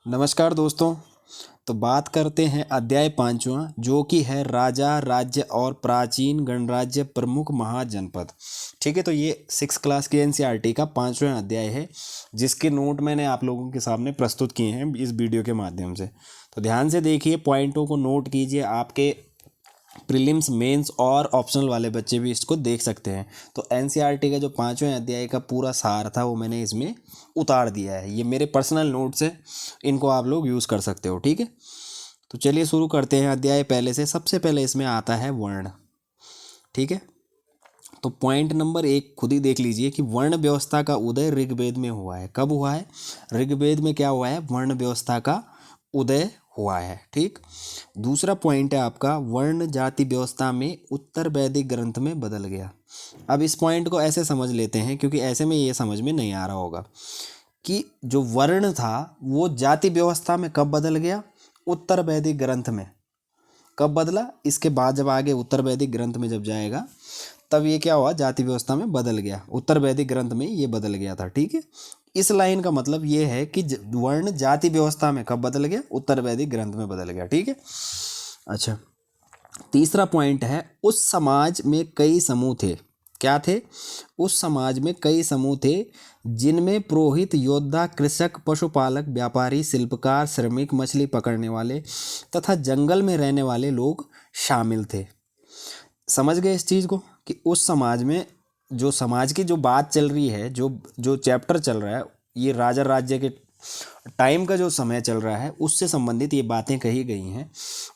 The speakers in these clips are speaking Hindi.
नमस्कार दोस्तों। तो बात करते हैं अध्याय 5वां, जो कि है राजा, राज्य और प्राचीन गणराज्य प्रमुख महाजनपद। ठीक है, तो ये 6 क्लास की एनसीईआरटी का 5वां अध्याय है, जिसके नोट मैंने आप लोगों के सामने प्रस्तुत किए हैं इस वीडियो के माध्यम से। तो ध्यान से देखिए, पॉइंटों को नोट कीजिए। आपके प्रीलिम्स, मेंस और ऑप्शनल वाले बच्चे भी इसको देख सकते हैं। तो एनसीईआरटी का जो 5वें अध्याय का पूरा सार था वो मैंने इसमें उतार दिया है। ये मेरे पर्सनल नोट्स हैं, इनको आप लोग यूज़ कर सकते हो। ठीक है, तो चलिए शुरू करते हैं अध्याय पहले से। सबसे पहले इसमें आता है वर्ण। ठीक है, तो पॉइंट नंबर 1 खुद ही देख लीजिए कि वर्ण व्यवस्था का उदय ऋग्वेद में हुआ है। कब हुआ है? ऋग्वेद में क्या हुआ है? वर्ण व्यवस्था का उदय हुआ है। ठीक, दूसरा पॉइंट है आपका, वर्ण जाति व्यवस्था में उत्तर वैदिक ग्रंथ में बदल गया। अब इस पॉइंट को ऐसे समझ लेते हैं, क्योंकि ऐसे में ये समझ में नहीं आ रहा होगा कि जो वर्ण था वो जाति व्यवस्था में कब बदल गया? उत्तर वैदिक ग्रंथ में। कब बदला? इसके बाद जब आगे उत्तर वैदिक ग्रंथ में जब जाएगा तब ये क्या हुआ? जाति व्यवस्था में बदल गया। उत्तर वैदिक ग्रंथ में ये बदल गया था। ठीक है, इस लाइन का मतलब ये है कि वर्ण जाति व्यवस्था में कब बदल गया? उत्तर वैदिक ग्रंथ में बदल गया। ठीक है, अच्छा, तीसरा पॉइंट है, उस समाज में कई समूह थे। क्या थे? उस समाज में कई समूह थे, जिनमें पुरोहित, योद्धा, कृषक, पशुपालक, व्यापारी, शिल्पकार, श्रमिक, मछली पकड़ने वाले तथा जंगल में रहने वाले लोग शामिल थे। समझ गए इस चीज़ को कि उस समाज में, जो समाज की जो बात चल रही है, जो जो चैप्टर चल रहा है, ये राजा राज्य के टाइम का जो समय चल रहा है उससे संबंधित ये बातें कही गई हैं।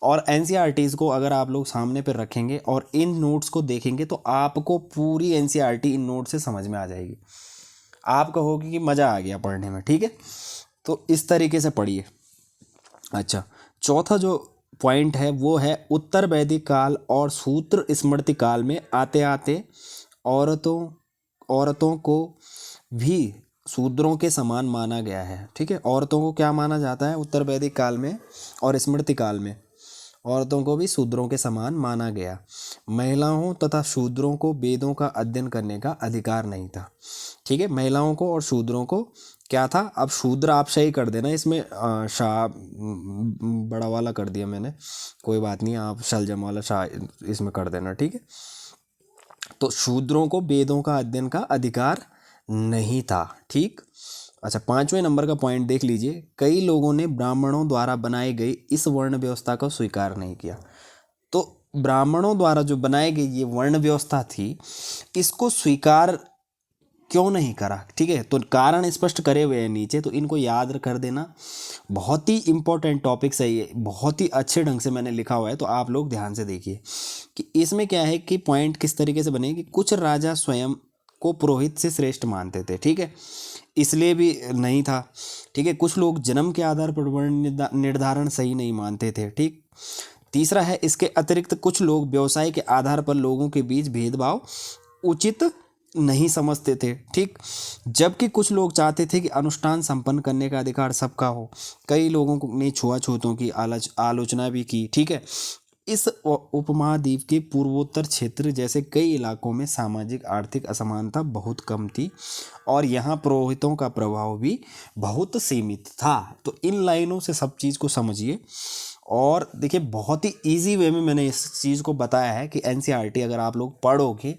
और एनसीईआरटीज़ को अगर आप लोग सामने पर रखेंगे और इन नोट्स को देखेंगे तो आपको पूरी एनसीईआरटी इन नोट से समझ में आ जाएगी। आप कहोगे कि मज़ा आ गया पढ़ने में। ठीक है, तो इस तरीके से पढ़िए। अच्छा, चौथा जो पॉइंट है वो है, उत्तर वैदिक काल और सूत्र स्मृति काल में आते आते औरतों औरतों को भी शूद्रों के समान माना गया है। ठीक है, औरतों को क्या माना जाता है उत्तर वैदिक काल में और स्मृति काल में? औरतों को भी शूद्रों के समान माना गया। महिलाओं तथा शूद्रों को वेदों का अध्ययन करने का अधिकार नहीं था। ठीक है, महिलाओं को और शूद्रों को क्या था? अब शूद्र आप सही कर देना, इसमें शाह बड़ा वाला कर दिया मैंने, कोई बात नहीं, आप शलजम वाला शाह इसमें कर देना। ठीक है, तो शूद्रों को वेदों का अध्ययन का अधिकार नहीं था। ठीक, अच्छा, 5वें नंबर का पॉइंट देख लीजिए, कई लोगों ने ब्राह्मणों द्वारा बनाई गई इस वर्ण व्यवस्था को स्वीकार नहीं किया। तो ब्राह्मणों द्वारा जो बनाई गई ये वर्ण व्यवस्था थी, इसको स्वीकार क्यों नहीं करा? ठीक है, तो कारण स्पष्ट करे हुए हैं नीचे, तो इनको याद कर देना। बहुत ही इंपॉर्टेंट टॉपिक्स है ये, बहुत ही अच्छे ढंग से मैंने लिखा हुआ है, तो आप लोग ध्यान से देखिए कि इसमें क्या है कि पॉइंट किस तरीके से बने कि कुछ राजा स्वयं को पुरोहित से श्रेष्ठ मानते थे। ठीक है, इसलिए भी नहीं था। ठीक है, कुछ लोग जन्म के आधार पर वर्ण निर्धारण सही नहीं मानते थे। ठीक, तीसरा है, इसके अतिरिक्त कुछ लोग व्यवसाय के आधार पर लोगों के बीच भेदभाव उचित नहीं समझते थे। ठीक, जबकि कुछ लोग चाहते थे कि अनुष्ठान संपन्न करने का अधिकार सबका हो। कई लोगों ने छुआछूतों की आलोचना भी की। ठीक है, इस उपमहाद्वीप के पूर्वोत्तर क्षेत्र जैसे कई इलाकों में सामाजिक आर्थिक असमानता बहुत कम थी और यहाँ पुरोहितों का प्रभाव भी बहुत सीमित था। तो इन लाइनों से सब चीज़ को समझिए और देखिए, बहुत ही इजी वे में मैंने इस चीज़ को बताया है कि एनसीईआरटी अगर आप लोग पढ़ोगे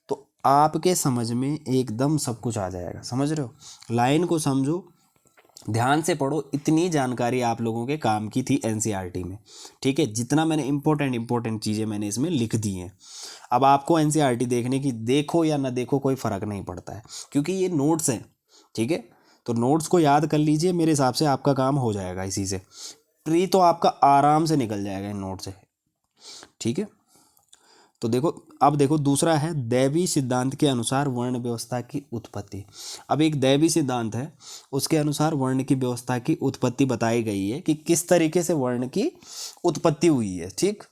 तो आपके समझ में एकदम सब कुछ आ जाएगा। समझ रहे हो? लाइन को समझो, ध्यान से पढ़ो, इतनी जानकारी आप लोगों के काम की थी एनसीईआरटी में। ठीक है, जितना मैंने इंपॉर्टेंट चीज़ें मैंने इसमें लिख दी हैं। अब आपको एनसीईआरटी देखने की, देखो या ना देखो कोई फ़र्क नहीं पड़ता है, क्योंकि ये नोट्स हैं। ठीक है, तो नोट्स को याद कर लीजिए, मेरे हिसाब से आपका काम हो जाएगा इसी से। प्री तो आपका आराम से निकल जाएगा इन नोट से। ठीक है, तो देखो, अब देखो दूसरा है, दैवी सिद्धांत के अनुसार वर्ण व्यवस्था की उत्पत्ति। अब एक दैवी सिद्धांत है, उसके अनुसार वर्ण की व्यवस्था की उत्पत्ति बताई गई है कि किस तरीके से वर्ण की उत्पत्ति हुई है। ठीक,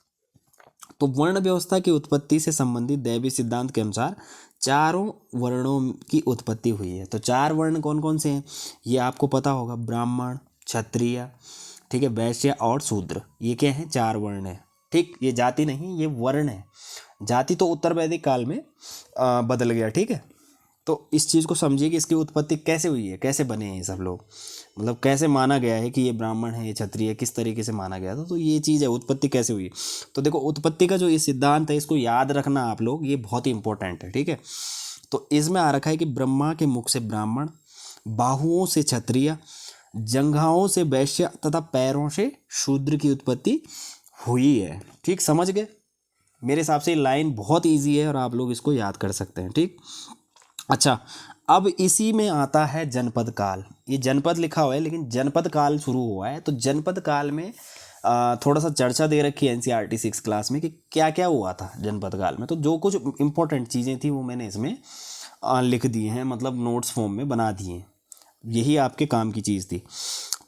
तो वर्ण व्यवस्था की उत्पत्ति से संबंधित दैवी सिद्धांत के अनुसार चारों वर्णों की उत्पत्ति हुई है। तो 4 वर्ण कौन कौन से हैं ये आपको पता होगा, ब्राह्मण, क्षत्रिय, ठीक है, वैश्य और शूद्र। ये क्या हैं? 4 वर्ण हैं। ठीक, ये जाति नहीं, ये वर्ण है। जाति तो उत्तर वैदिक काल में बदल गया। ठीक है, तो इस चीज़ को समझिए कि इसकी उत्पत्ति कैसे हुई है, कैसे बने हैं ये सब लोग, मतलब कैसे माना गया है कि ये ब्राह्मण है, ये क्षत्रिय है, किस तरीके से माना गया था। तो ये चीज़ है, उत्पत्ति कैसे हुई। तो देखो उत्पत्ति का जो ये सिद्धांत है इसको याद रखना आप लोग, ये बहुत ही इंपॉर्टेंट है, ठीक है। तो इसमें आ रखा है कि ब्रह्मा के मुख से ब्राह्मण, बाहुओं से क्षत्रिय, जंघाओं से वैश्य तथा पैरों से शूद्र की उत्पत्ति हुई है। ठीक, समझ गए। मेरे हिसाब से लाइन बहुत इजी है और आप लोग इसको याद कर सकते हैं। ठीक, अच्छा, अब इसी में आता है जनपद काल। ये जनपद लिखा हुआ है लेकिन जनपद काल शुरू हुआ है। तो जनपद काल में थोड़ा सा चर्चा दे रखी है एनसीईआरटी 6 क्लास में कि क्या क्या हुआ था जनपद काल में। तो जो कुछ इंपॉर्टेंट चीज़ें थी वो मैंने इसमें लिख दी हैं, मतलब नोट्स फॉर्म में बना दिए हैं, यही आपके काम की चीज़ थी।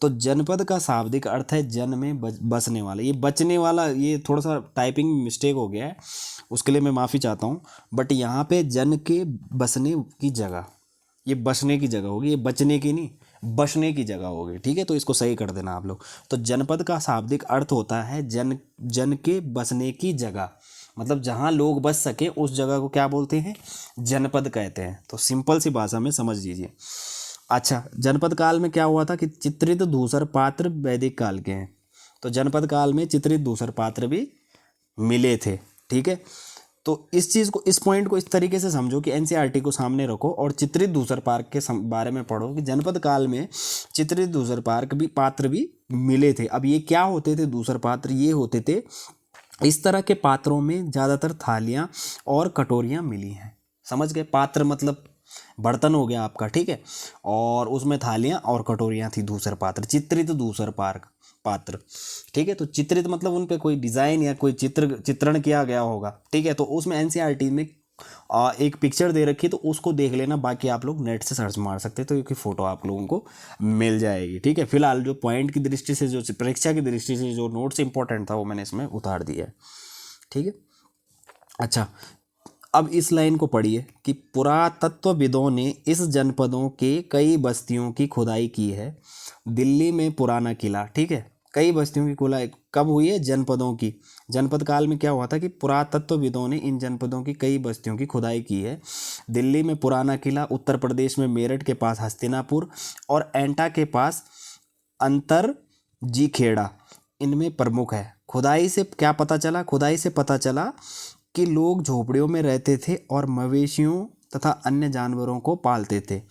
तो जनपद का शाब्दिक अर्थ है जन में बसने वाला। ये बचने वाला, ये थोड़ा सा टाइपिंग मिस्टेक हो गया है, उसके लिए मैं माफ़ी चाहता हूँ। बट यहाँ पे जन के बसने की जगह, ये बसने की जगह होगी, ये बचने की नहीं, बसने की जगह होगी। ठीक है, तो इसको सही कर देना आप लोग। तो जनपद का शाब्दिक अर्थ होता है जन के बसने की जगह, मतलब जहाँ लोग बस सके उस जगह को क्या बोलते हैं, जनपद कहते हैं। तो सिंपल सी भाषा में समझ लीजिए। अच्छा, जनपद काल में क्या हुआ था कि चित्रित धूसर पात्र वैदिक काल के हैं। तो जनपद काल में चित्रित धूसर पात्र भी मिले थे। ठीक है, तो इस चीज़ को, इस पॉइंट को इस तरीके से समझो कि एनसीईआरटी को सामने रखो और चित्रित धूसर पार्क के बारे में पढ़ो कि जनपद काल में चित्रित धूसर पात्र भी मिले थे। अब ये क्या होते थे धूसर पात्र, ये होते थे इस तरह के पात्रों में ज़्यादातर थालियाँ और कटोरियाँ मिली हैं। समझ गए, पात्र मतलब बर्तन हो गया आपका। ठीक है, और उसमें थालियाँ और कटोरियाँ थी, धूसर पात्र, चित्रित धूसर पात्र। ठीक है, तो चित्रित मतलब उन पे कोई डिज़ाइन या कोई चित्रण किया गया होगा। ठीक है, तो उसमें एनसीईआरटी में एक पिक्चर दे रखी है, तो उसको देख लेना, बाकी आप लोग नेट से सर्च मार सकते हैं तो एक फ़ोटो आप लोगों को मिल जाएगी। ठीक है, फिलहाल जो पॉइंट की दृष्टि से, जो परीक्षा की दृष्टि से जो नोट्स इंपॉर्टेंट था वो मैंने इसमें उतार दिया है। ठीक है, अच्छा, अब इस लाइन को पढ़िए कि पुरातत्वविदों ने इस जनपदों के कई बस्तियों की खुदाई की है। दिल्ली में पुराना किला, ठीक है, कई बस्तियों की खुदाई कब हुई है, जनपदों की। जनपद काल में क्या हुआ था कि पुरातत्वविदों ने इन जनपदों की कई बस्तियों की खुदाई की है। दिल्ली में पुराना किला, उत्तर प्रदेश में मेरठ के पास हस्तिनापुर और एंटा के पास अंतरजी खेड़ा इनमें प्रमुख है। खुदाई से क्या पता चला, खुदाई से पता चला कि लोग झोपड़ियों में रहते थे और मवेशियों तथा अन्य जानवरों को पालते थे।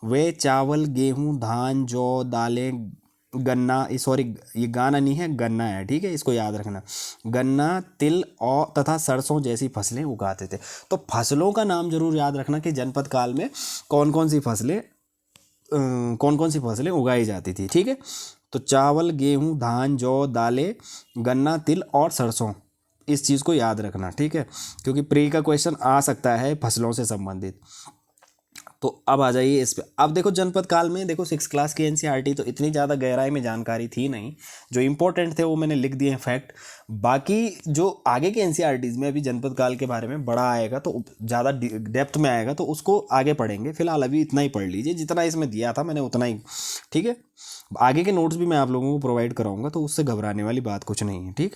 वे चावल, गेहूं, धान, जौ, दालें, गन्ना, सॉरी ये गाना नहीं है, गन्ना है। ठीक है, इसको याद रखना, गन्ना, तिल और तथा सरसों जैसी फसलें उगाते थे। तो फसलों का नाम जरूर याद रखना कि जनपद काल में कौन कौन सी फसलें उगाई जाती थी। ठीक है, तो चावल, गेहूं, धान, जौ, दालें, गन्ना, तिल और सरसों, इस चीज़ को याद रखना। ठीक है, क्योंकि प्री का क्वेश्चन आ सकता है फसलों से संबंधित। तो अब आ जाइए इस पे। अब देखो जनपद काल में, देखो 6 क्लास की एनसीईआरटी तो इतनी ज़्यादा गहराई में जानकारी थी नहीं, जो इंपॉर्टेंट थे वो मैंने लिख दिए हैं फैक्ट। बाकी जो आगे के एनसीईआरटीज़ में अभी जनपद काल के बारे में बड़ा आएगा, तो ज़्यादा डेप्थ में आएगा, तो उसको आगे पढ़ेंगे। फिलहाल अभी इतना ही पढ़ लीजिए, जितना इसमें दिया था मैंने उतना ही। ठीक है, आगे के नोट्स भी मैं आप लोगों को प्रोवाइड कराऊंगा, तो उससे घबराने वाली बात कुछ नहीं है। ठीक,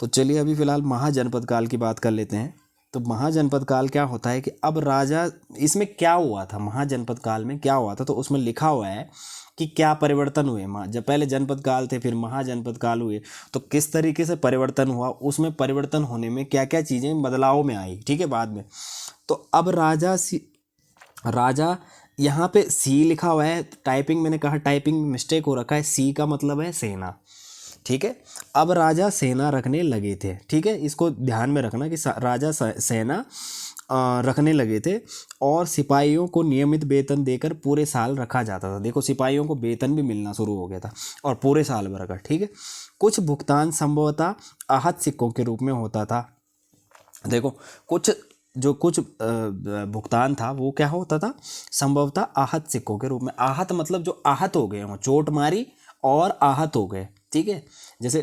तो चलिए अभी फ़िलहाल महाजनपद काल की बात कर लेते हैं। तो महाजनपद काल क्या होता है कि अब राजा, इसमें क्या हुआ था, महाजनपद काल में क्या हुआ था, तो उसमें लिखा हुआ है कि क्या परिवर्तन हुए। जब पहले जनपद काल थे, फिर महाजनपद काल हुए, तो किस तरीके से परिवर्तन हुआ, उसमें परिवर्तन होने में क्या क्या चीज़ें बदलाव में आई। ठीक है, बाद में। तो अब राजा यहाँ पे सी लिखा हुआ है, टाइपिंग मैंने कहा टाइपिंग मिस्टेक हो रखा है, सी का मतलब है सेना। ठीक है, अब राजा सेना रखने लगे थे। ठीक है, इसको ध्यान में रखना कि राजा सेना रखने लगे थे और सिपाहियों को नियमित वेतन देकर पूरे साल रखा जाता था। देखो सिपाहियों को वेतन भी मिलना शुरू हो गया था और पूरे साल भर का। ठीक है, कुछ भुगतान संभवतः आहत सिक्कों के रूप में होता था। देखो कुछ भुगतान था वो क्या होता था, संभवतः आहत सिक्कों के रूप में। आहत मतलब जो आहत हो गए हों, चोट मारी और आहत हो गए। ठीक है, जैसे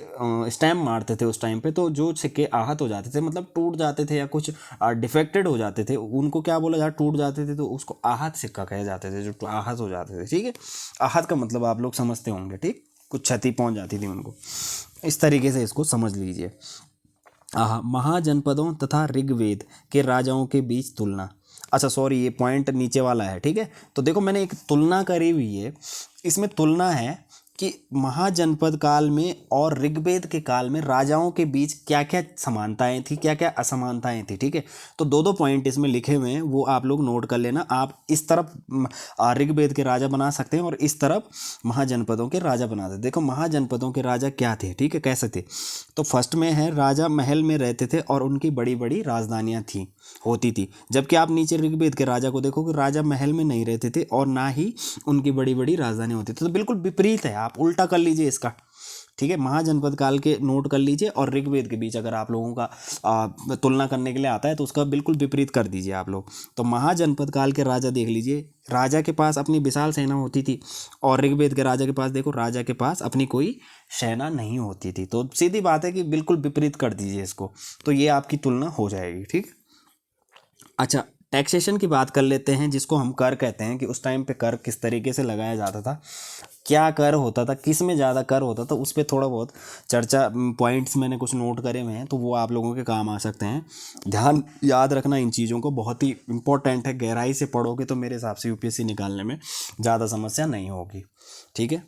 स्टैम्प मारते थे उस टाइम पे, तो जो सिक्के आहत हो जाते थे, मतलब टूट जाते थे या कुछ डिफेक्टेड हो जाते थे, उनको क्या बोला जाता, टूट जाते थे, तो उसको आहत सिक्का कहे जाते थे, जो आहत हो जाते थे। ठीक है, आहत का मतलब आप लोग समझते होंगे। ठीक, कुछ क्षति पहुंच जाती थी उनको, इस तरीके से इसको समझ लीजिए। महाजनपदों तथा ऋग्वेद के राजाओं के बीच तुलना। अच्छा सॉरी, ये पॉइंट नीचे वाला है, ठीक है। तो देखो मैंने एक तुलना करी हुई है, इसमें तुलना है कि महाजनपद काल में और ऋग्वेद के काल में राजाओं के बीच क्या क्या समानताएं थी, क्या क्या असमानताएं थी, ठीक है। तो दो दो पॉइंट इसमें लिखे हुए हैं, वो आप लोग नोट कर लेना। आप इस तरफ ऋग्वेद के राजा बना सकते हैं और इस तरफ महाजनपदों के राजा बना सकते। देखो महाजनपदों के राजा क्या थे, ठीक है, कैसे थे। तो फर्स्ट में है, राजा महल में रहते थे और उनकी बड़ी बड़ी राजधानियाँ थी, होती थी। जबकि आप नीचे ऋग्वेद के राजा को देखो कि राजा महल में नहीं रहते थे और ना ही उनकी बड़ी बड़ी राजधानी होती थी। तो बिल्कुल विपरीत है, आप उल्टा कर लीजिए इसका, ठीक है। महाजनपद काल के नोट कर लीजिए और ऋग्वेद के बीच अगर आप लोगों का तुलना करने के लिए आता है तो उसका बिल्कुल विपरीत कर दीजिए आप लोग। तो महाजनपद काल के राजा देख लीजिए, राजा के पास अपनी विशाल सेना होती थी और ऋग्वेद के राजा के पास देखो, राजा के पास अपनी कोई सेना नहीं होती थी। तो सीधी बात है कि बिल्कुल विपरीत कर दीजिए इसको, तो ये आपकी तुलना हो जाएगी, ठीक। अच्छा, टैक्सेशन की बात कर लेते हैं, जिसको हम कर कहते हैं, कि उस टाइम पे कर किस तरीके से लगाया जाता था, क्या कर होता था, किस में ज़्यादा कर होता था, उस पर थोड़ा बहुत चर्चा, पॉइंट्स मैंने कुछ नोट करे हुए हैं, तो वो आप लोगों के काम आ सकते हैं। ध्यान याद रखना इन चीज़ों को, बहुत ही इंपॉर्टेंट है। गहराई से पढ़ोगे तो मेरे हिसाब से यूपीएससी निकालने में ज़्यादा समस्या नहीं होगी, ठीक है।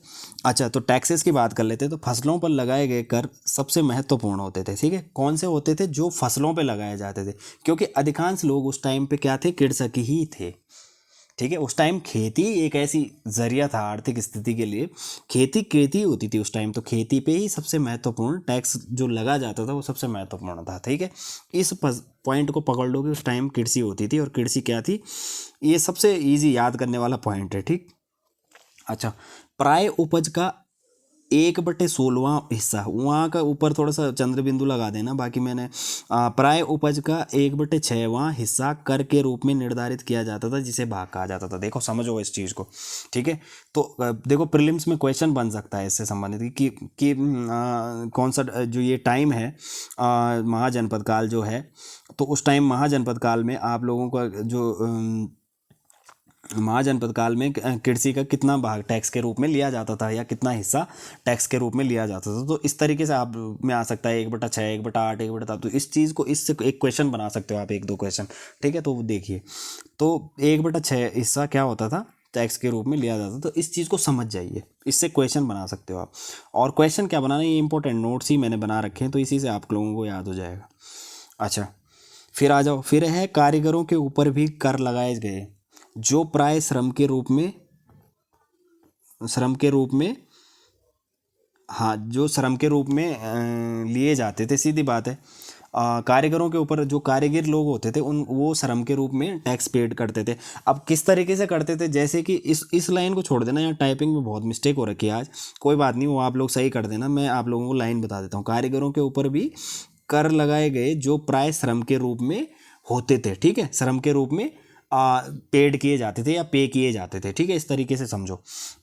अच्छा, तो टैक्सेस की बात कर लेते हैं। तो फसलों पर लगाए गए कर सबसे महत्वपूर्ण होते थे, ठीक है। कौन से होते थे? जो फसलों पे लगाए जाते थे, क्योंकि अधिकांश लोग उस टाइम पे क्या थे? कृषक ही थे, ठीक है। उस टाइम खेती एक ऐसी जरिया था आर्थिक स्थिति के लिए, खेती होती थी उस टाइम, तो खेती पे ही सबसे महत्वपूर्ण टैक्स जो लगा जाता था वो सबसे महत्वपूर्ण था, ठीक है। इस पॉइंट को पकड़ लो कि उस टाइम कृषि होती थी और कृषि क्या थी, ये सबसे इजी याद करने वाला पॉइंट है, ठीक। अच्छा, प्राय उपज का 1/16वां हिस्सा, वहाँ का ऊपर थोड़ा सा चंद्र बिंदु लगा देना, बाकी मैंने प्राय उपज का 1/6वां हिस्सा कर के रूप में निर्धारित किया जाता था, जिसे भाग कहा जाता था। देखो समझो इस चीज़ को, ठीक है। तो देखो प्रीलिम्स में क्वेश्चन बन सकता है इससे संबंधित कि कौन सा जो ये टाइम है महाजनपद काल जो है, तो उस टाइम महाजनपद काल में आप लोगों का जो महाजनपद काल में कृषि का कितना भाग टैक्स के रूप में लिया जाता था, या कितना हिस्सा टैक्स के रूप में लिया जाता था। तो इस तरीके से आप में आ सकता है 1/6, 1/8, 1/7। तो इस चीज़ को, इससे एक क्वेश्चन बना सकते हो आप, 1-2 क्वेश्चन, ठीक है। तो देखिए, तो 1/6 हिस्सा क्या होता था? टैक्स के रूप में लिया जाता। तो इस चीज़ को समझ जाइए, इससे क्वेश्चन बना सकते हो आप। और क्वेश्चन क्या बनाना, ये इंपॉर्टेंट नोट्स ही मैंने बना रखे हैं, तो इसी से आप लोगों को याद हो जाएगा। अच्छा, फिर आ जाओ, फिर है कारीगरों के ऊपर भी कर लगाए गए, जो प्राय श्रम के रूप में, हाँ, जो श्रम के रूप में लिए जाते थे। सीधी बात है, कारीगरों के ऊपर जो कारीगर लोग होते थे उन वो श्रम के रूप में टैक्स पेड करते थे। अब किस तरीके से करते थे, जैसे कि इस लाइन को छोड़ देना, यहाँ टाइपिंग में बहुत मिस्टेक हो रखी है आज, कोई बात नहीं, वो आप लोग सही कर देना। मैं आप लोगों को लाइन बता देता हूँ। कारीगरों के ऊपर भी कर लगाए गए, जो प्राय श्रम के रूप में होते थे, ठीक है। श्रम के रूप में पेड किए जाते थे या पे किए जाते थे, ठीक है। इस तरीके से समझो,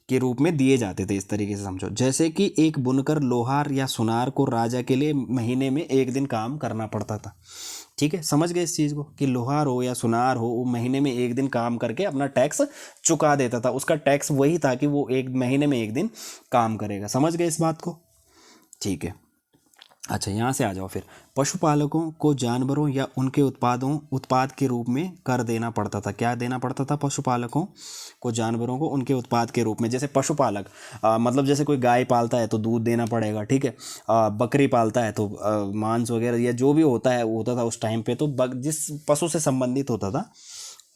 के रूप में दिए जाते थे, इस तरीके से समझो। जैसे कि एक बुनकर लोहार या सुनार को राजा के लिए महीने में 1 दिन काम करना पड़ता था, ठीक है। समझ गए इस चीज़ को, कि लोहार हो या सुनार हो, वो महीने में 1 दिन काम करके अपना टैक्स चुका देता था। उसका टैक्स वही था कि वो एक महीने में 1 दिन काम करेगा। समझ गए इस बात को, ठीक है। अच्छा, यहाँ से आ जाओ फिर। पशुपालकों को जानवरों या उनके उत्पाद के रूप में कर देना पड़ता था। क्या देना पड़ता था? पशुपालकों को जानवरों को उनके उत्पाद के रूप में। जैसे पशुपालक मतलब जैसे कोई गाय पालता है तो दूध देना पड़ेगा, ठीक है। बकरी पालता है तो मांस वगैरह या जो भी होता है वो होता था उस टाइम पे। तो जिस पशु से संबंधित होता था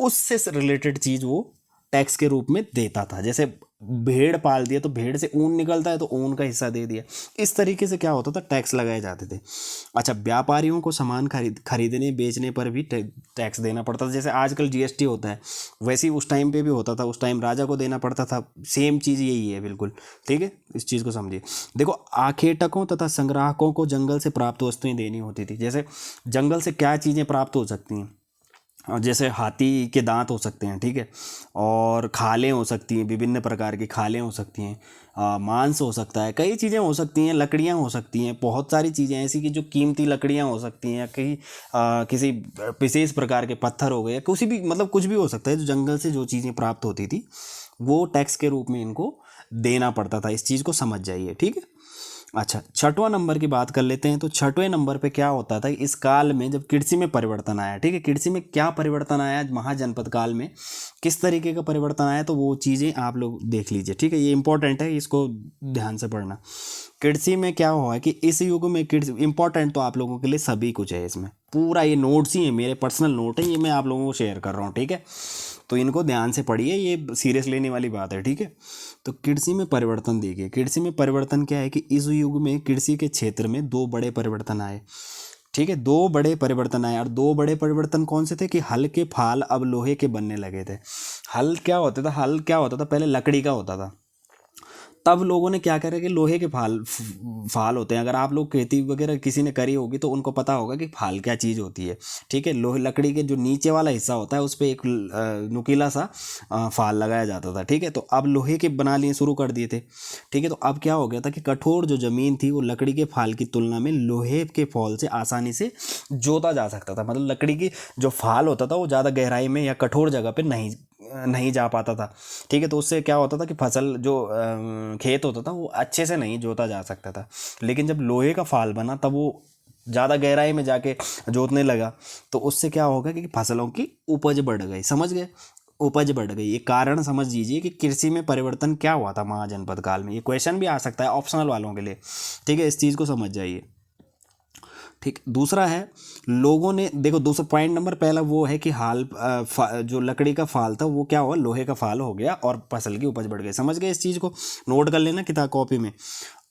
उससे रिलेटेड चीज़ वो टैक्स के रूप में देता था। जैसे भेड़ पाल दिया तो भेड़ से ऊन निकलता है तो ऊन का हिस्सा दे दिया। इस तरीके से क्या होता था, टैक्स लगाए जाते थे। अच्छा, व्यापारियों को सामान खरीदने बेचने पर भी टैक्स देना पड़ता था। जैसे आजकल जीएसटी होता है, वैसे ही उस टाइम पे भी होता था। उस टाइम राजा को देना पड़ता था। सेम चीज़ यही है बिल्कुल, ठीक है। इस चीज़ को समझिए। देखो, आखेटकों तथा संग्राहकों को जंगल से प्राप्त वस्तुएं देनी होती थी। जैसे जंगल से क्या चीज़ें प्राप्त हो सकती हैं, और जैसे हाथी के दांत हो सकते हैं, ठीक है, और खालें हो सकती हैं, विभिन्न प्रकार की खालें हो सकती हैं, मांस हो सकता है, कई चीज़ें हो सकती हैं, लकड़ियाँ हो सकती हैं, बहुत सारी चीज़ें ऐसी कि जो कीमती लकड़ियाँ हो सकती हैं, या कहीं किसी विशेष प्रकार के पत्थर हो गए, या कुछ भी, मतलब कुछ भी हो सकता है। जो जंगल से जो चीज़ें प्राप्त होती थी वो टैक्स के रूप में इनको देना पड़ता था। इस चीज़ को समझ जाइए, ठीक है। अच्छा, छठवां नंबर की बात कर लेते हैं। तो छठवें नंबर पे क्या होता था, इस काल में जब कृषि में परिवर्तन आया, ठीक है, कृषि में क्या परिवर्तन आया महाजनपद काल में, किस तरीके का परिवर्तन आया, तो वो चीज़ें आप लोग देख लीजिए, ठीक है, ये इंपॉर्टेंट है, इसको ध्यान से पढ़ना। कृषि में क्या हुआ कि इस युग में कृषि इंपॉर्टेंट तो आप लोगों के लिए सभी कुछ है, इसमें पूरा ये नोट्स ही है, मेरे पर्सनल नोट है, ये मैं आप लोगों को शेयर कर रहा हूँ, ठीक है, तो इनको ध्यान से पढ़िए, ये सीरियस लेने वाली बात है, ठीक है। तो कृषि में परिवर्तन देखिए, कृषि में परिवर्तन क्या है कि इस युग में कृषि के क्षेत्र में दो बड़े परिवर्तन आए, ठीक है, दो बड़े परिवर्तन आए, और दो बड़े परिवर्तन कौन से थे कि हल के फाल अब लोहे के बनने लगे थे। हल क्या होता था, हल क्या होता था, पहले लकड़ी का होता था, तब लोगों ने क्या करा कि लोहे के फाल होते हैं, अगर आप लोग खेती वगैरह किसी ने करी होगी तो उनको पता होगा कि फाल क्या चीज़ होती है, ठीक है, लोहे लकड़ी के जो नीचे वाला हिस्सा होता है उस पर एक नुकीला सा फाल लगाया जाता था, ठीक है, तो अब लोहे के बना लिए शुरू कर दिए थे, ठीक है, तो अब क्या हो गया था कि कठोर जो ज़मीन थी वो लकड़ी के फाल की तुलना में लोहे के फॉल से आसानी से जोता जा सकता था, मतलब लकड़ी की जो फाल होता था वो ज़्यादा गहराई में या कठोर जगह पे नहीं जा पाता था, ठीक है, तो उससे क्या होता था कि फसल जो खेत होता था वो अच्छे से नहीं जोता जा सकता था। लेकिन जब लोहे का फाल बना तब वो ज़्यादा गहराई में जाके जोतने लगा, तो उससे क्या होगा कि फसलों की उपज बढ़ गई, समझ गए, उपज बढ़ गई। ये कारण समझ लीजिए कि कृषि में परिवर्तन क्या हुआ था महाजनपद काल में, ये क्वेश्चन भी आ सकता है ऑप्शनल वालों के लिए, ठीक है, इस चीज़ को समझ जाइए। ठीक, दूसरा है लोगों ने देखो, दूसरा पॉइंट नंबर पहला वो है कि जो लकड़ी का फाल था वो क्या हुआ, लोहे का फाल हो गया और फसल की उपज बढ़ गई, समझ गए, इस चीज़ को नोट कर लेना किताब कॉपी में।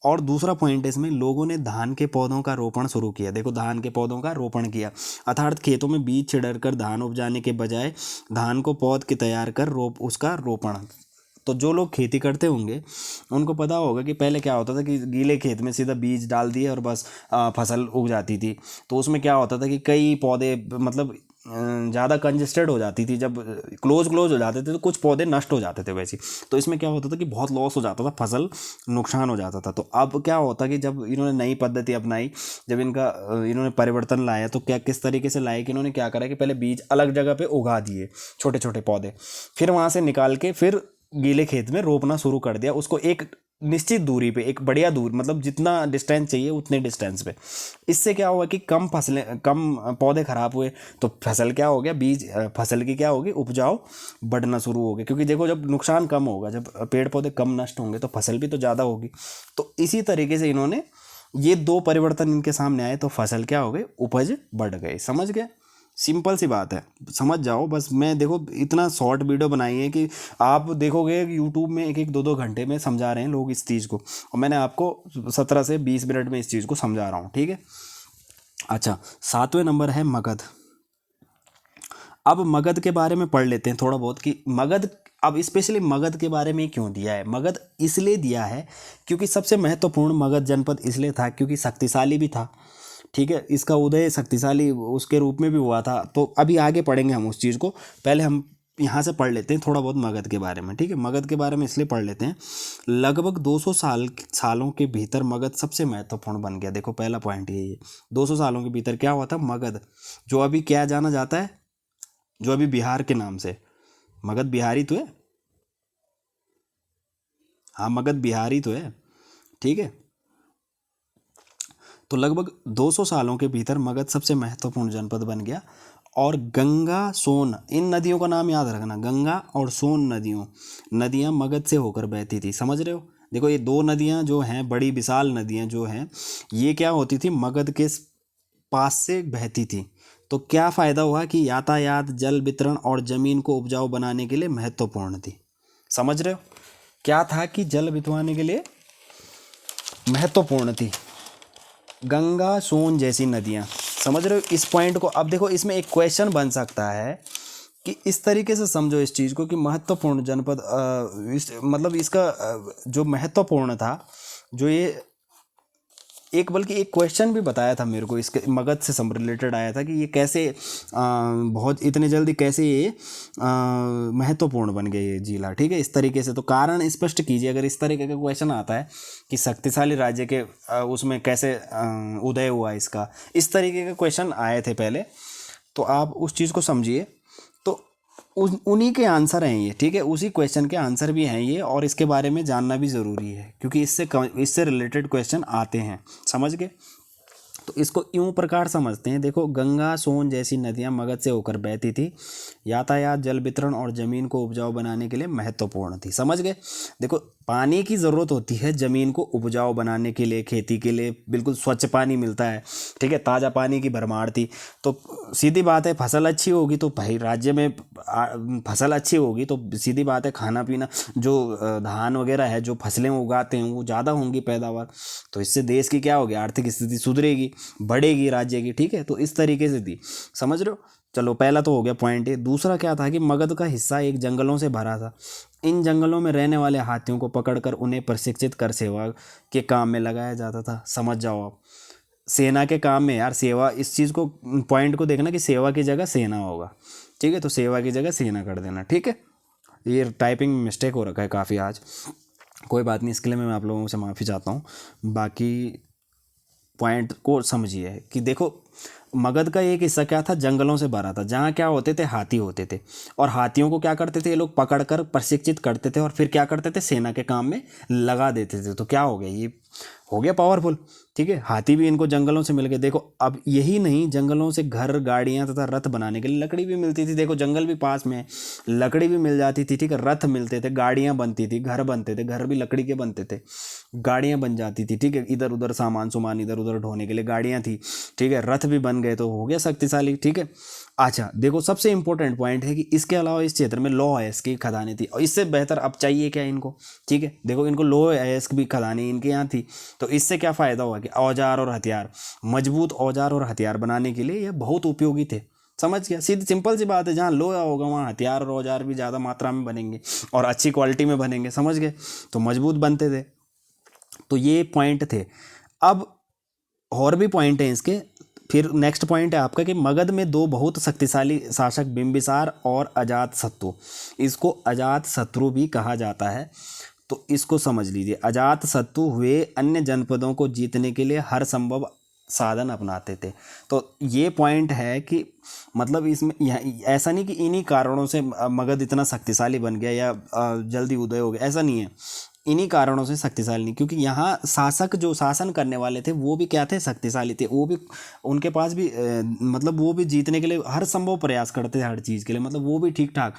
और दूसरा पॉइंट है इसमें, लोगों ने धान के पौधों का रोपण शुरू किया, देखो धान के पौधों का रोपण किया, अर्थात खेतों में बीज छिड़कर धान उपजाने के बजाय धान को पौध के तैयार कर उसका रोपण। तो जो लोग खेती करते होंगे उनको पता होगा कि पहले क्या होता था कि गीले खेत में सीधा बीज डाल दिए और बस फसल उग जाती थी, तो उसमें क्या होता था कि कई पौधे मतलब ज़्यादा कंजेस्टेड हो जाती थी, जब क्लोज हो जाते थे तो कुछ पौधे नष्ट हो जाते थे वैसे, तो इसमें क्या होता था कि बहुत लॉस हो जाता था, फसल नुकसान हो जाता था। तो अब क्या होता कि जब इन्होंने नई पद्धति अपनाई, जब इन्होंने परिवर्तन लाया, तो क्या किस तरीके से लाया कि इन्होंने क्या करा कि पहले बीज अलग जगह पे उगा दिए, छोटे छोटे पौधे, फिर वहाँ से निकाल के फिर गीले खेत में रोपना शुरू कर दिया, उसको एक निश्चित दूरी पे, एक बढ़िया दूर, मतलब जितना डिस्टेंस चाहिए उतने डिस्टेंस पे। इससे क्या हुआ कि कम पौधे खराब हुए, तो फसल क्या हो गया, फसल की क्या होगी, उपजाऊ बढ़ना शुरू हो गया, क्योंकि देखो जब नुकसान कम होगा, जब पेड़ पौधे कम नष्ट होंगे तो फसल भी तो ज़्यादा होगी। तो इसी तरीके से इन्होंने ये दो परिवर्तन इनके सामने आए, तो फसल क्या हो गई, उपज बढ़ गई, समझ गए, सिंपल सी बात है, समझ जाओ बस। मैं देखो इतना शॉर्ट वीडियो बनाई है कि आप देखोगे यूट्यूब में एक एक दो दो घंटे में समझा रहे हैं लोग इस चीज़ को, और मैंने आपको 17 से 20 मिनट में इस चीज़ को समझा रहा हूँ, ठीक है। अच्छा, सातवें नंबर है मगध। अब मगध के बारे में पढ़ लेते हैं थोड़ा बहुत कि मगध, अब स्पेशली मगध के बारे में क्यों दिया है, मगध इसलिए दिया है क्योंकि सबसे महत्वपूर्ण मगध जनपद इसलिए था क्योंकि शक्तिशाली भी था, ठीक है, इसका उदय शक्तिशाली उसके रूप में भी हुआ था। तो अभी आगे पढ़ेंगे हम उस चीज़ को, पहले हम यहाँ से पढ़ लेते हैं थोड़ा बहुत मगध के बारे में, ठीक है, मगध के बारे में इसलिए पढ़ लेते हैं, लगभग 200 सालों के भीतर मगध सबसे महत्वपूर्ण बन गया। देखो पहला पॉइंट यही है, 200 सालों के भीतर क्या हुआ था, मगध जो अभी क्या जाना जाता है, जो अभी बिहार के नाम से, मगध बिहारी तो है, हाँ मगध बिहारी तो है, ठीक है। तो लगभग 200 सालों के भीतर मगध सबसे महत्वपूर्ण जनपद बन गया, और गंगा सोन, इन नदियों का नाम याद रखना, गंगा और सोन नदियाँ मगध से होकर बहती थी, समझ रहे हो। देखो ये दो नदियाँ जो हैं, बड़ी विशाल नदियाँ जो हैं, ये क्या होती थी, मगध के पास से बहती थी। तो क्या फ़ायदा हुआ कि यातायात, जल वितरण और ज़मीन को उपजाऊ बनाने के लिए महत्वपूर्ण थी, समझ रहे हो, क्या था कि जल बितवाने के लिए महत्वपूर्ण थी गंगा सोन जैसी नदियाँ, समझ रहे हो इस पॉइंट को। अब देखो इसमें एक क्वेश्चन बन सकता है कि इस तरीके से समझो इस चीज़ को कि महत्वपूर्ण जनपद मतलब इसका जो महत्वपूर्ण था, जो ये एक बल्कि एक क्वेश्चन भी बताया था मेरे को, इसके मगध से सम रिलेटेड आया था कि ये कैसे बहुत इतने जल्दी कैसे ये महत्वपूर्ण बन गए ये जिला, ठीक है, इस तरीके से। तो कारण स्पष्ट कीजिए, अगर इस तरीके का क्वेश्चन आता है कि शक्तिशाली राज्य के उसमें कैसे उदय हुआ इसका, इस तरीके के क्वेश्चन आए थे पहले, तो आप उस चीज़ को समझिए। तो उन्हीं के आंसर हैं ये, ठीक है, उसी क्वेश्चन के आंसर भी हैं ये, और इसके बारे में जानना भी ज़रूरी है क्योंकि इससे रिलेटेड क्वेश्चन आते हैं, समझ गए। तो इसको यूं प्रकार समझते हैं, देखो गंगा सोन जैसी नदियां मगध से होकर बहती थी, यातायात जल वितरण और ज़मीन को उपजाऊ बनाने के लिए महत्वपूर्ण थी, समझ गए। देखो पानी की ज़रूरत होती है ज़मीन को उपजाऊ बनाने के लिए, खेती के लिए बिल्कुल स्वच्छ पानी मिलता है, ठीक है, ताज़ा पानी की भरमार थी। तो सीधी बात है फसल अच्छी होगी तो भाई राज्य में फसल अच्छी होगी तो सीधी बात है खाना पीना जो धान वगैरह है जो फसलें उगाते हैं वो ज़्यादा होंगी पैदावार, तो इससे देश की क्या होगी, आर्थिक स्थिति सुधरेगी, बढ़ेगी राज्य की, ठीक है। तो इस तरीके से थी, समझ रहे हो। चलो पहला तो हो गया पॉइंट है। दूसरा क्या था कि मगध का हिस्सा एक जंगलों से भरा था, इन जंगलों में रहने वाले हाथियों को पकड़कर उन्हें प्रशिक्षित कर सेवा के काम में लगाया जाता था, समझ जाओ आप, सेना के काम में यार, सेवा, इस चीज़ को पॉइंट को देखना कि सेवा की जगह सेना होगा, ठीक है, तो सेवा की जगह सेना कर देना, ठीक है। ये टाइपिंग मिस्टेक हो रखा है काफ़ी आज, कोई बात नहीं, इसके लिए मैं आप लोगों से माफ़ी चाहता हूँ। बाकी पॉइंट को समझिए कि देखो मगध का एक हिस्सा क्या था, जंगलों से भरा था, जहाँ क्या होते थे, हाथी होते थे, और हाथियों को क्या करते थे ये लोग, पकड़कर प्रशिक्षित करते थे और फिर क्या करते थे, सेना के काम में लगा देते थे। तो क्या हो गया, ये हो गया पावरफुल, ठीक है। हाथी भी इनको जंगलों से मिल गए। देखो अब यही नहीं, जंगलों से घर, गाड़ियाँ तथा रथ बनाने के लिए लकड़ी भी मिलती थी, देखो जंगल भी पास में है, लकड़ी भी मिल जाती थी, ठीक है, रथ मिलते थे, गाड़ियाँ बनती थी, घर बनते थे, घर भी लकड़ी के बनते थे, गाड़ियाँ बन जाती थी, ठीक है, इधर उधर सामान इधर उधर ढोने के लिए गाड़ियाँ थी, ठीक है, रथ भी बन गए, तो हो गया शक्तिशाली, ठीक है। अच्छा देखो सबसे इंपॉर्टेंट पॉइंट है कि इसके अलावा इस क्षेत्र में लौह अयस्क की खदानें थी, और इससे बेहतर अब चाहिए क्या इनको, ठीक है। देखो इनको लौह अयस्क भी खदानें इनके यहाँ थी, तो इससे क्या फ़ायदा हुआ कि औजार और हथियार, मजबूत औजार और हथियार बनाने के लिए ये बहुत उपयोगी थे, समझ गया। सीधी सिंपल सी बात है, जहाँ लोहा होगा वहाँ हथियार और औजार भी ज़्यादा मात्रा में बनेंगे और अच्छी क्वालिटी में बनेंगे, समझ गए, तो मजबूत बनते थे। तो ये पॉइंट थे। अब और भी पॉइंट हैं इसके, फिर नेक्स्ट पॉइंट है आपका कि मगध में दो बहुत शक्तिशाली शासक बिंबिसार और अजातशत्रु, इसको अजातशत्रु भी कहा जाता है, तो इसको समझ लीजिए। अजातशत्रु हुए अन्य जनपदों को जीतने के लिए हर संभव साधन अपनाते थे। तो ये पॉइंट है कि मतलब इसमें ऐसा नहीं कि इन्हीं कारणों से मगध इतना शक्तिशाली बन गया या जल्दी उदय हो गया, ऐसा नहीं है, इन्हीं कारणों से शक्तिशाली नहीं, क्योंकि यहाँ शासक जो शासन करने वाले थे वो भी क्या थे, शक्तिशाली थे, वो भी उनके पास भी मतलब वो भी जीतने के लिए हर संभव प्रयास करते थे हर चीज़ के लिए, मतलब वो भी ठीक ठाक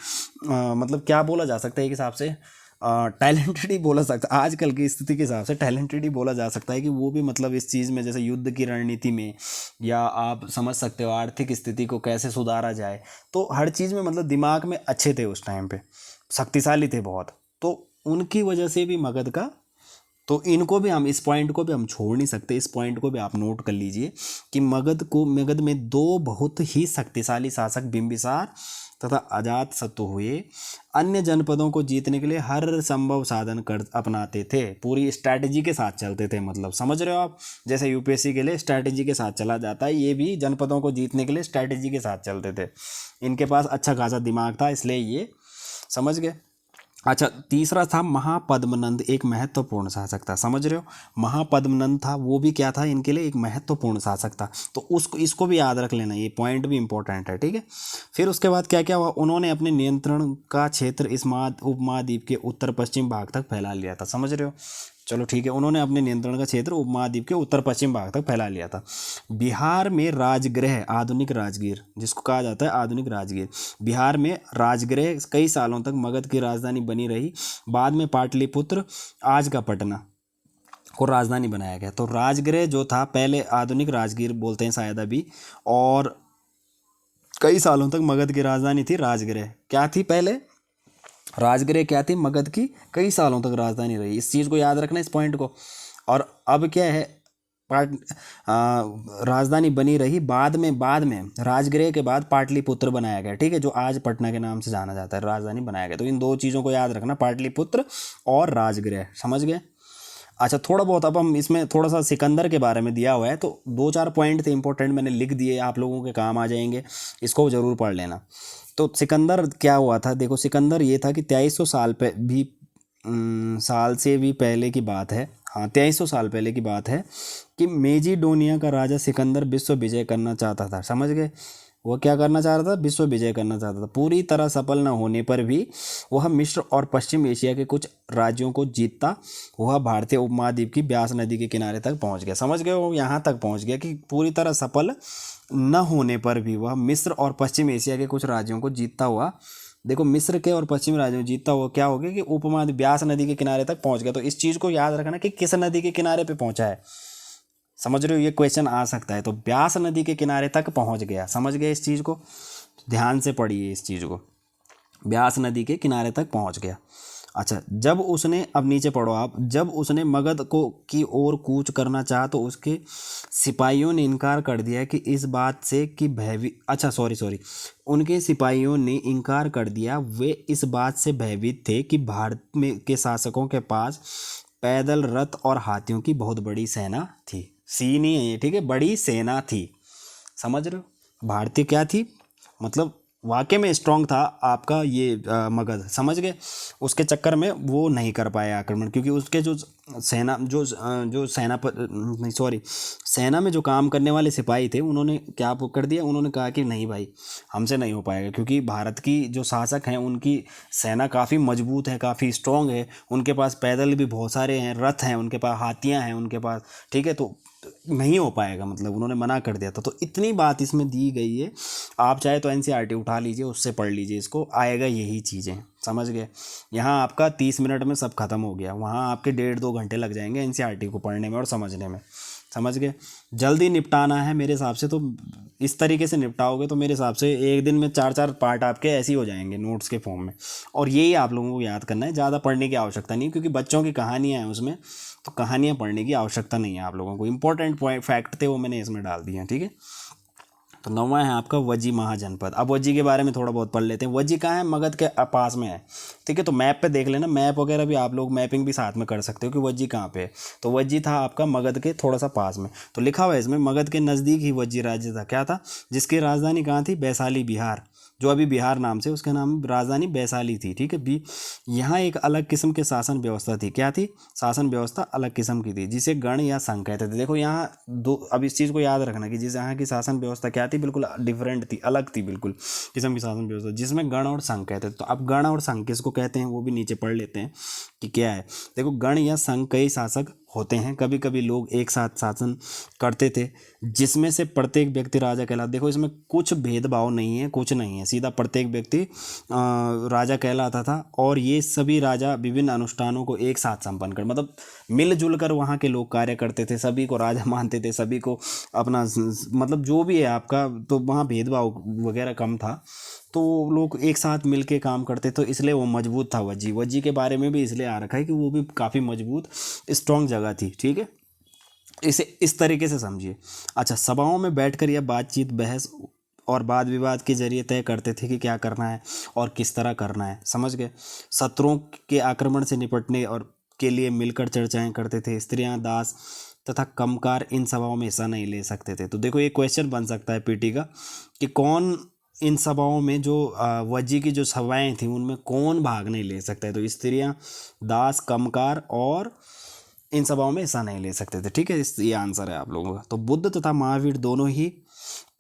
मतलब क्या बोला जा सकता है एक हिसाब से टैलेंटेड ही बोला सकता है, आजकल की स्थिति के हिसाब से टैलेंटेड ही बोला जा सकता है कि वो भी मतलब इस चीज़ में जैसे युद्ध की रणनीति में, या आप समझ सकते हो आर्थिक स्थिति को कैसे सुधारा जाए, तो हर चीज़ में मतलब दिमाग में अच्छे थे उस टाइम पे, शक्तिशाली थे बहुत, तो उनकी वजह से भी मगध का, तो इनको भी हम, इस पॉइंट को भी हम छोड़ नहीं सकते, इस पॉइंट को भी आप नोट कर लीजिए कि मगध में दो बहुत ही शक्तिशाली शासक बिंबिसार तथा अजातशत्रु हुए, अन्य जनपदों को जीतने के लिए हर संभव साधन कर अपनाते थे, पूरी स्ट्रैटेजी के साथ चलते थे, मतलब समझ रहे हो आप, जैसे यूपीएससी के लिए स्ट्रैटेजी के साथ चला जाता है, ये भी जनपदों को जीतने के लिए स्ट्रैटेजी के साथ चलते थे, इनके पास अच्छा खासा दिमाग था, इसलिए ये, समझ गए। अच्छा तीसरा था महापद्मनंद, एक महत्वपूर्ण शासक था, समझ रहे हो, महापद्मनंद था, वो भी क्या था, इनके लिए एक महत्वपूर्ण शासक था, तो उसको इसको भी याद रख लेना, ये पॉइंट भी इंपॉर्टेंट है, ठीक है। फिर उसके बाद क्या क्या हुआ, उन्होंने अपने नियंत्रण का क्षेत्र इस उपमहाद्वीप के उत्तर पश्चिम भाग तक फैला लिया था, समझ रहे हो, चलो ठीक है, उन्होंने अपने नियंत्रण का क्षेत्र उपमहाद्वीप के उत्तर पश्चिम भाग तक फैला लिया था। बिहार में राजगृह, आधुनिक राजगीर जिसको कहा जाता है आधुनिक राजगीर, बिहार में राजगृह कई सालों तक मगध की राजधानी बनी रही, बाद में पाटलिपुत्र आज का पटना को राजधानी बनाया गया। तो राजगृह जो था पहले, आधुनिक राजगीर बोलते हैं शायद अभी, और कई सालों तक मगध की राजधानी थी राजगृह, क्या थी पहले, राजगृह क्या थी, मगध की कई सालों तक राजधानी रही, इस चीज़ को याद रखना, इस पॉइंट को। और अब क्या है, राजधानी बनी रही, बाद में राजगृह के बाद पाटलिपुत्र बनाया गया, ठीक है, जो आज पटना के नाम से जाना जाता है, राजधानी बनाया गया। तो इन दो चीज़ों को याद रखना, पाटलिपुत्र और राजगृह, समझ गए। अच्छा थोड़ा बहुत अब हम इसमें थोड़ा सा सिकंदर के बारे में दिया हुआ है, तो दो चार पॉइंट थे इंपॉर्टेंट, मैंने लिख दिए, आप लोगों के काम आ जाएंगे, इसको ज़रूर पढ़ लेना। तो सिकंदर क्या हुआ था, देखो सिकंदर ये था कि 2300 साल पे भी साल से भी पहले की बात है, हाँ 2300 साल पहले की बात है कि मेजिडोनिया का राजा सिकंदर विश्व विजय करना चाहता था, समझ गए, वह क्या करना चाह रहा था, विश्व विजय करना चाहता था। पूरी तरह सफल न होने पर भी वह मिस्र और पश्चिम एशिया के कुछ राज्यों को जीतता वह भारतीय उपमहाद्वीप की ब्यास नदी के किनारे तक पहुंच गया। समझ गए, वो यहाँ तक पहुंच गया कि पूरी तरह सफल न होने पर भी वह मिस्र और पश्चिम एशिया के कुछ राज्यों को जीतता हुआ, देखो मिस्र के और पश्चिम राज्यों में जीतता हुआ क्या हो गया कि उपमहाद्वीप ब्यास नदी के किनारे तक पहुंच गया। तो इस चीज़ को याद रखना कि किस नदी के किनारे पे पहुंचा है। समझ रहे हो, ये क्वेश्चन आ सकता है। तो ब्यास नदी के किनारे तक पहुंच गया, समझ गए इस चीज़ को, ध्यान से पढ़िए इस चीज़ को, ब्यास नदी के किनारे तक पहुंच गया। अच्छा, जब उसने, अब नीचे पढ़ो आप, जब उसने मगध को की ओर कूच करना चाहा तो उसके सिपाहियों ने इनकार कर दिया कि इस बात से कि भयभीत, अच्छा सॉरी, उनके सिपाहियों ने इनकार कर दिया, वे इस बात से भयभीत थे कि भारत में के शासकों के पास पैदल रथ और हाथियों की बहुत बड़ी सेना थी। सी नहीं है ये, ठीक है, बड़ी सेना थी। समझ रहे हो, भारतीय क्या थी, मतलब वाकई में स्ट्रांग था आपका ये मगध। समझ गए, उसके चक्कर में वो नहीं कर पाए आक्रमण, क्योंकि उसके जो सेना जो नहीं सॉरी सेना में जो काम करने वाले सिपाही थे, उन्होंने क्या कर दिया, उन्होंने कहा कि नहीं भाई हमसे नहीं हो पाएगा, क्योंकि भारत की जो शासक हैं उनकी सेना काफ़ी मजबूत है, काफ़ी स्ट्रांग है, उनके पास पैदल भी बहुत सारे हैं, रथ हैं उनके पास, हाथियाँ हैं उनके पास, ठीक है, तो नहीं हो पाएगा, मतलब उन्होंने मना कर दिया था। तो इतनी बात इसमें दी गई है, आप चाहे तो एनसीईआरटी उठा लीजिए, उससे पढ़ लीजिए, इसको आएगा यही चीज़ें। समझ गए, यहाँ आपका 30 मिनट में सब खत्म हो गया, वहाँ आपके 1.5-2 घंटे लग जाएंगे एनसीईआरटी को पढ़ने में और समझने में। समझ गए, जल्दी निपटाना है मेरे हिसाब से, तो इस तरीके से निपटाओगे तो मेरे हिसाब से एक दिन में 4-4 पार्ट आपके ऐसे ही हो जाएंगे नोट्स के फॉर्म में। और यही आप लोगों को याद करना है, ज़्यादा पढ़ने की आवश्यकता नहीं, क्योंकि बच्चों की कहानियाँ हैं उसमें, तो कहानियाँ पढ़ने की आवश्यकता नहीं है आप लोगों को। इंपॉर्टेंट पॉइंट फैक्ट थे वो मैंने इसमें डाल दिए हैं, ठीक है। तो 9वां है आपका वज्जी महाजनपद। अब वज्जी के बारे में थोड़ा बहुत पढ़ लेते हैं। वज्जी कहाँ है, मगध के पास में है, ठीक है। तो मैप पे देख लेना, मैप वगैरह भी आप लोग मैपिंग भी साथ में कर सकते हो कि वज्जी कहाँ पे है। तो वज्जी था आपका मगध के थोड़ा सा पास में, तो लिखा हुआ है इसमें मगध के नज़दीक ही वज्जी राज्य था। क्या था, जिसकी राजधानी कहाँ थी, वैशाली बिहार, जो अभी बिहार नाम से, उसका नाम राजधानी वैशाली थी, ठीक है भी। यहाँ एक अलग किस्म के शासन व्यवस्था थी, क्या थी, शासन व्यवस्था अलग किस्म की थी, जिसे गण या संघ कहते थे। देखो यहाँ दो, अब इस चीज़ को याद रखना कि जिस यहाँ की शासन व्यवस्था क्या थी, बिल्कुल डिफरेंट थी, अलग थी बिल्कुल किस्म की शासन व्यवस्था, जिसमें गण और संघ कहते थे। तो अब गण और संघ किसको कहते हैं वो भी नीचे पढ़ लेते हैं कि क्या है। देखो गण या संघ कई शासक होते हैं, कभी कभी लोग एक साथ शासन करते थे, जिसमें से प्रत्येक व्यक्ति राजा कहलाता। देखो इसमें कुछ भेदभाव नहीं है, कुछ नहीं है, सीधा प्रत्येक व्यक्ति राजा कहलाता था। और ये सभी राजा विभिन्न अनुष्ठानों को एक साथ संपन्न कर, मतलब मिलजुल कर वहाँ के लोग कार्य करते थे, सभी को राजा मानते थे, सभी को अपना, मतलब जो भी है आपका, तो वहाँ भेदभाव वगैरह कम था, तो लोग एक साथ मिलके काम करते, तो इसलिए वो मजबूत था। वज्जी, वज्जी के बारे में भी इसलिए आ रखा है कि वो भी काफ़ी मजबूत स्ट्रॉन्ग जगह थी, ठीक है। इसे इस तरीके से समझिए। अच्छा, सभाओं में बैठकर यह बातचीत, बहस और वाद विवाद के जरिए तय करते थे कि क्या करना है और किस तरह करना है। समझ गए, शत्रुओं के आक्रमण से निपटने और के लिए मिलकर चर्चाएं करते थे। स्त्रियां, दास तथा कमकार इन सभाओं में हिस्सा नहीं ले सकते थे। तो देखो ये क्वेश्चन बन सकता है पीटी का कि कौन इन सभाओं में, जो वज्जी की जो सभाएं थी उनमें कौन भाग नहीं ले सकता है। तो स्त्रियां, दास, कमकार और इन सभाओं में हिस्सा नहीं ले सकते थे, ठीक है। ये आंसर है आप लोगों का। तो बुद्ध तथा महावीर दोनों ही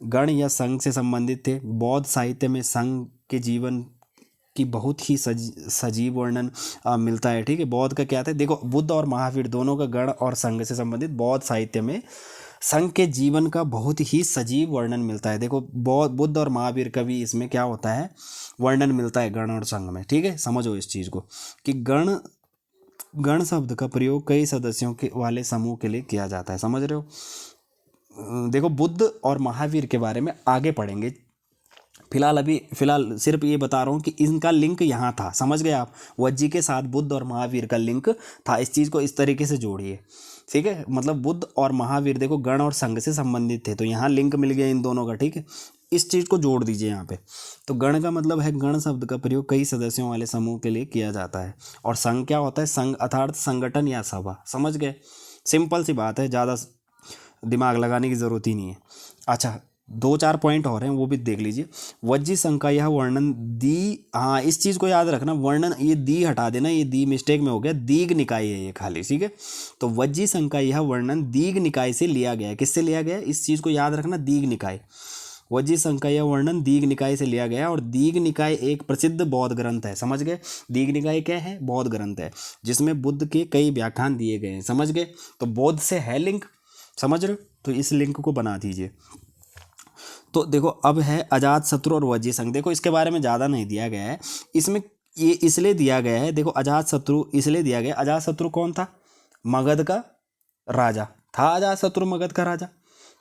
गण या संघ से संबंधित थे। बौद्ध साहित्य में संघ के जीवन की बहुत ही सजीव वर्णन मिलता है, ठीक है। बौद्ध का क्या था, देखो बुद्ध और महावीर दोनों का गण और संघ से संबंधित बौद्ध साहित्य में संघ के जीवन का बहुत ही सजीव वर्णन मिलता है। देखो बुद्ध और महावीर का भी इसमें क्या होता है, वर्णन मिलता है गण और संघ में, ठीक है। समझो इस चीज़ को कि गण शब्द का प्रयोग कई सदस्यों के वाले समूह के लिए किया जाता है। समझ रहे हो। देखो बुद्ध और महावीर के बारे में आगे पढ़ेंगे, फिलहाल सिर्फ ये बता रहा हूँ कि इनका लिंक यहाँ था। समझ गए आप, वज्जी के साथ बुद्ध और महावीर का लिंक था। इस चीज़ को इस तरीके से जोड़िए, ठीक है। मतलब बुद्ध और महावीर देखो गण और संघ से संबंधित थे, तो यहाँ लिंक मिल गया इन दोनों का, ठीक है। इस चीज़ को जोड़ दीजिए यहाँ पे। तो गण का मतलब है, गण शब्द का प्रयोग कई सदस्यों वाले समूह के लिए किया जाता है। और संघ क्या होता है, संघ अर्थात संगठन या सभा। समझ गए, सिंपल सी बात है, ज़्यादा दिमाग लगाने की ज़रूरत ही नहीं है। अच्छा, 2-4 पॉइंट और हैं वो भी देख लीजिए। वज्जी संघ का यह वर्णन दी, हाँ इस चीज़ को याद रखना, वर्णन ये दी हटा देना, ये दी मिस्टेक में हो गया, दीघ निकाय है ये खाली, ठीक है। तो वज्जी संघ का यह वर्णन दीघ निकाय से लिया गया है। किससे लिया गया है, इस चीज़ को याद रखना, दीघ निकाय। वज्जी संघ का यह वर्णन दीघ निकाय से लिया गया, और दीघ निकाय एक प्रसिद्ध बौद्ध ग्रंथ है। समझ गए, दीघ निकाय क्या है, बौद्ध ग्रंथ है जिसमें बुद्ध के कई व्याख्यान दिए गए हैं। समझ गए, तो बौद्ध से है लिंक, समझ रहे हो, तो इस लिंक को बना दीजिए। तो देखो अब है अजातशत्रु और वज्जी संघ। देखो इसके बारे में ज़्यादा नहीं दिया गया है इसमें, ये इसलिए दिया गया है, देखो अजातशत्रु इसलिए दिया गया, अजातशत्रु कौन था, मगध का राजा था, अजातशत्रु मगध का राजा,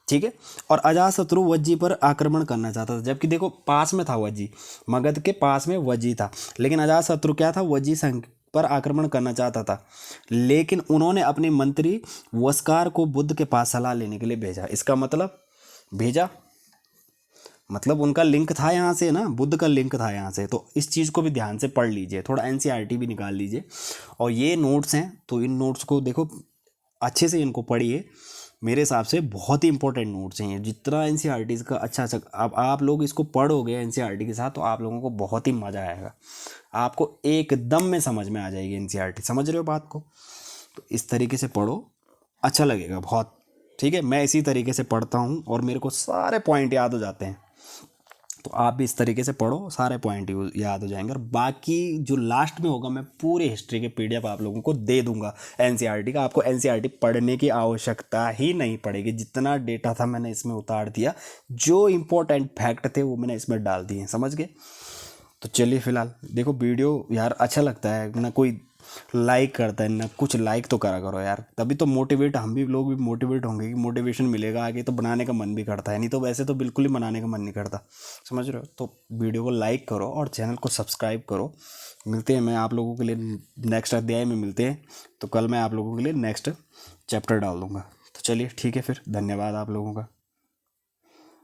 ठीक है। और अजातशत्रु वज्जी पर आक्रमण करना चाहता था, जबकि देखो पास में था वज्जी, मगध के पास में वज्जी था, लेकिन अजातशत्रु क्या था, वज्जी संघ पर आक्रमण करना चाहता था। लेकिन उन्होंने अपने मंत्री वस्कार को बुद्ध के पास सलाह लेने के लिए भेजा। इसका मतलब भेजा मतलब उनका लिंक था यहाँ से ना, बुद्ध का लिंक था यहाँ से। तो इस चीज़ को भी ध्यान से पढ़ लीजिए, थोड़ा एनसीईआरटी भी निकाल लीजिए। और ये नोट्स हैं तो इन नोट्स को देखो अच्छे से, इनको पढ़िए, मेरे हिसाब से बहुत ही इंपॉर्टेंट नोट्स हैं ये। जितना एनसीईआरटी का अच्छा अब आप लोग इसको पढ़ोगे एनसीईआरटी के साथ तो आप लोगों को बहुत ही मज़ा आएगा, आपको एकदम में समझ में आ जाएगी एनसीईआरटी। समझ रहे हो बात को, तो इस तरीके से पढ़ो, अच्छा लगेगा बहुत, ठीक है। मैं इसी तरीके से पढ़ता हूँ और मेरे को सारे पॉइंट याद हो जाते हैं, तो आप भी इस तरीके से पढ़ो, सारे पॉइंट याद हो जाएंगे। और बाकी जो लास्ट में होगा मैं पूरी हिस्ट्री के पीडीएफ आप लोगों को दे दूंगा एनसीईआरटी का। आपको एनसीईआरटी पढ़ने की आवश्यकता ही नहीं पड़ेगी, जितना डेटा था मैंने इसमें उतार दिया, जो इंपॉर्टेंट फैक्ट थे वो मैंने इसमें डाल दिए, समझ गए। तो चलिए फिलहाल देखो वीडियो यार अच्छा लगता है ना, कोई लाइक करता है ना कुछ, लाइक तो करा करो यार, तभी तो मोटिवेट, हम भी लोग भी मोटिवेट होंगे, कि मोटिवेशन मिलेगा आगे तो बनाने का मन भी करता है, नहीं तो वैसे तो बिल्कुल ही बनाने का मन नहीं करता, समझ रहे हो। तो वीडियो को लाइक करो और चैनल को सब्सक्राइब करो। मिलते हैं, मैं आप लोगों के लिए नेक्स्ट अध्याय में मिलते हैं, तो कल मैं आप लोगों के लिए नेक्स्ट चैप्टर डाल दूँगा। तो चलिए ठीक है फिर, धन्यवाद आप लोगों का।